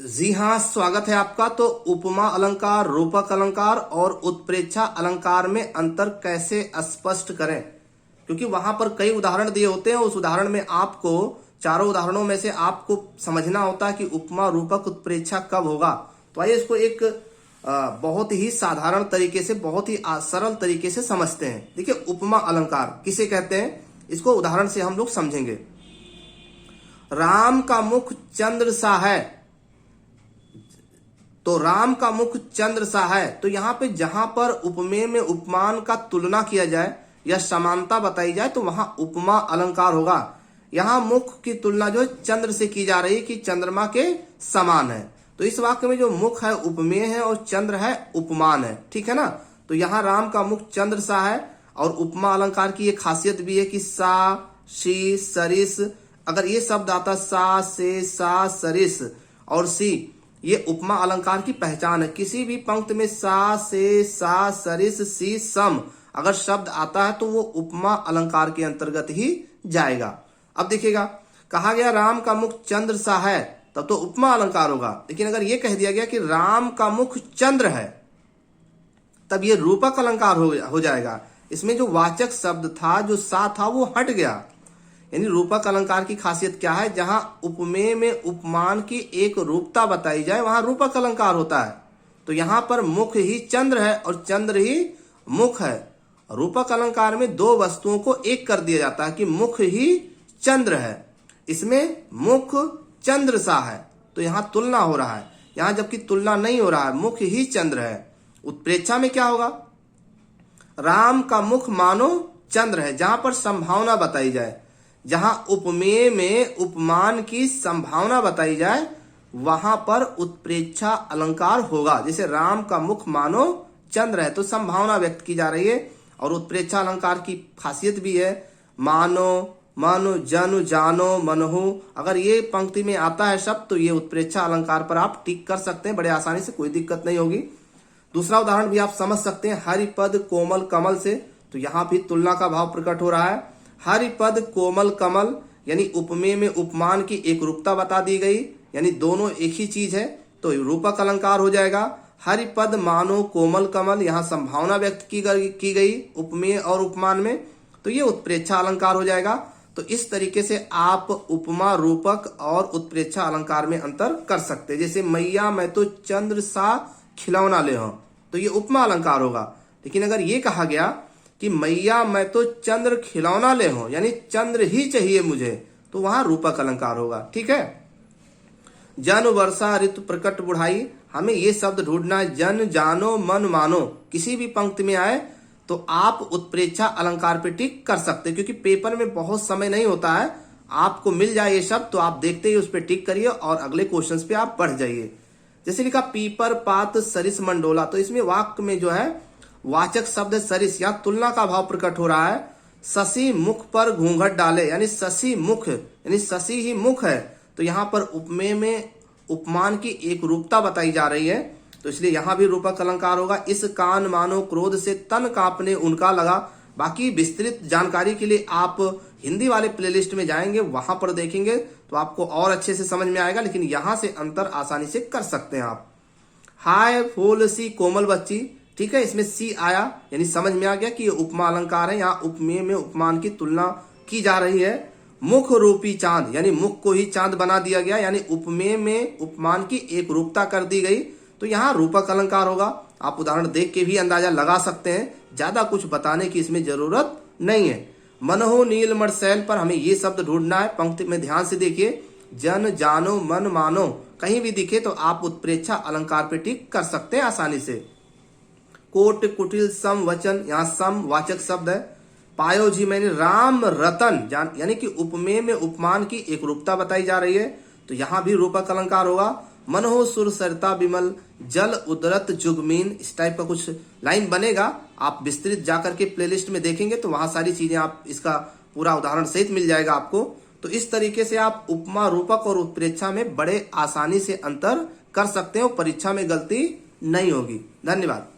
जी हाँ, स्वागत है आपका। तो उपमा अलंकार, रूपक अलंकार और उत्प्रेक्षा अलंकार में अंतर कैसे स्पष्ट करें, क्योंकि वहां पर कई उदाहरण दिए होते हैं। उस उदाहरण में आपको, चारों उदाहरणों में से आपको समझना होता है कि उपमा, रूपक, उत्प्रेक्षा कब होगा। तो आइए इसको एक बहुत ही साधारण तरीके से, बहुत ही सरल तरीके से समझते हैं। देखिए, उपमा अलंकार किसे कहते हैं, इसको उदाहरण से हम लोग समझेंगे। राम का मुख चंद्र सा है, तो राम का मुख चंद्र सा है। तो यहाँ पे जहां पर उपमेय में उपमान का तुलना किया जाए या समानता बताई जाए तो वहां उपमा अलंकार होगा। यहाँ मुख की तुलना जो है चंद्र से की जा रही है कि चंद्रमा के समान है। तो इस वाक्य में जो मुख है उपमेय है और चंद्र है उपमान है, ठीक है ना। तो यहाँ राम का मुख चंद्र सा है। और उपमा अलंकार की एक खासियत भी है कि सा, शी, सरिस, अगर ये शब्द आता सा, से, सा, सरिस और सी, ये उपमा अलंकार की पहचान है। किसी भी पंक्ति में सा, से, सा, सरिस, सी, सम अगर शब्द आता है तो वो उपमा अलंकार के अंतर्गत ही जाएगा। अब देखिएगा, कहा गया राम का मुख चंद्र सा है, तब तो उपमा अलंकार होगा। लेकिन अगर ये कह दिया गया कि राम का मुख चंद्र है, तब ये रूपक अलंकार हो जाएगा। इसमें जो वाचक शब्द था, जो सा था, वो हट गया। यानी रूपक अलंकार की खासियत क्या है, जहां उपमेय में उपमान की एक रूपता बताई जाए वहां रूपक अलंकार होता है। तो यहां पर मुख ही चंद्र है और चंद्र ही मुख है। रूपक अलंकार में दो वस्तुओं को एक कर दिया जाता है कि मुख ही चंद्र है, इसमें मुख चंद्र सा है। तो यहां तुलना हो रहा है, यहां जबकि तुलना नहीं हो रहा है, मुख ही चंद्र है। उत्प्रेक्षा में क्या होगा, राम का मुख मानो चंद्र है, जहां पर संभावना बताई जाए, जहां उपमेय में उपमान की संभावना बताई जाए वहां पर उत्प्रेक्षा अलंकार होगा। जैसे राम का मुख मानो चंद्र है, तो संभावना व्यक्त की जा रही है। और उत्प्रेक्षा अलंकार की खासियत भी है, मानो, मनु, जनु, जानो, मनहु, अगर ये पंक्ति में आता है शब्द तो ये उत्प्रेक्षा अलंकार पर आप टिक कर सकते हैं बड़े आसानी से, कोई दिक्कत नहीं होगी। दूसरा उदाहरण भी आप समझ सकते हैं, हरिपद कोमल कमल से। तो यहां भी तुलना का भाव प्रकट हो रहा है। हरिपद कोमल कमल, यानी उपमेय में उपमान की एक रूपता बता दी गई, यानी दोनों एक ही चीज है, तो रूपक अलंकार हो जाएगा। हरिपद मानो कोमल कमल, यहाँ संभावना व्यक्त की गई उपमेय और उपमान में, तो ये उत्प्रेक्षा अलंकार हो जाएगा। तो इस तरीके से आप उपमा, रूपक और उत्प्रेक्षा अलंकार में अंतर कर सकते हैं। जैसे मैया मैं तो चंद्र सा खिलौना ले हूं, तो ये उपमा अलंकार होगा। लेकिन अगर ये कहा गया कि मैया मैं तो चंद्र खिलौना ले हूं, यानी चंद्र ही चाहिए मुझे, तो वहां रूपक अलंकार होगा, ठीक है। जन, वर्षा, ऋतु, प्रकट, बुढ़ाई, हमें ये शब्द ढूंढना है। जन, जानो, मन, मानो, किसी भी पंक्ति में आए तो आप उत्प्रेक्षा अलंकार पे टिक कर सकते हैं, क्योंकि पेपर में बहुत समय नहीं होता है। आपको मिल जाए ये शब्द तो आप देखते ही उस पर टिक करिए और अगले क्वेश्चन पे आप बढ़ जाइए। जैसे लिखा पीपर, पात, सरिस, मंडोला, तो इसमें वाक्य में जो है वाचक शब्द सरिस, या तुलना का भाव प्रकट हो रहा है। शशि मुख पर घूंघट डाले, यानी शशि मुख, यानी शशि ही मुख है। तो यहाँ पर उपमेय में उपमान की एक रूपता बताई जा रही है, तो इसलिए यहाँ भी रूपक अलंकार होगा। इस कान मानो क्रोध से तन कांपने उनका लगा। बाकी विस्तृत जानकारी के लिए आप हिंदी वाले प्लेलिस्ट में जाएंगे, वहां पर देखेंगे तो आपको और अच्छे से समझ में आएगा। लेकिन यहां से अंतर आसानी से कर सकते हैं आप। हाय फूल सी कोमल बच्ची, ठीक है, इसमें सी आया, यानी समझ में आ गया कि ये उपमा अलंकार है। यहाँ उपमेय में उपमान की तुलना की जा रही है। मुख रूपी चांद, यानी मुख को ही चांद बना दिया गया, यानी उपमेय में उपमान की एक रूपता कर दी गई, तो यहाँ रूपक अलंकार होगा। आप उदाहरण देख के भी अंदाजा लगा सकते हैं, ज्यादा कुछ बताने की इसमें जरूरत नहीं है। मनहो नील मरसैल पर हमें ये शब्द ढूंढना है। पंक्ति में ध्यान से देखिए, जन, जानो, मन, मानो, कहीं भी दिखे तो आप उत्प्रेक्षा अलंकार पे टिक कर सकते हैं आसानी से। कोट, कुटिल, सम, वचन, यहाँ सम वाचक शब्द है। पायो जी मैंने राम रतन, यानी कि उपमेय में उपमान की एक रूपता बताई जा रही है, तो यहाँ भी रूपक अलंकार होगा। मनहो सुर सरिता विमल, जल उदरत जुगमीन, इस टाइप का कुछ लाइन बनेगा। आप विस्तृत जाकर के प्लेलिस्ट में देखेंगे तो वहां सारी चीजें आप इसका पूरा उदाहरण सहित मिल जाएगा आपको। तो इस तरीके से आप उपमा, रूपक और उत्प्रेक्षा में बड़े आसानी से अंतर कर सकते हो, परीक्षा में गलती नहीं होगी। धन्यवाद।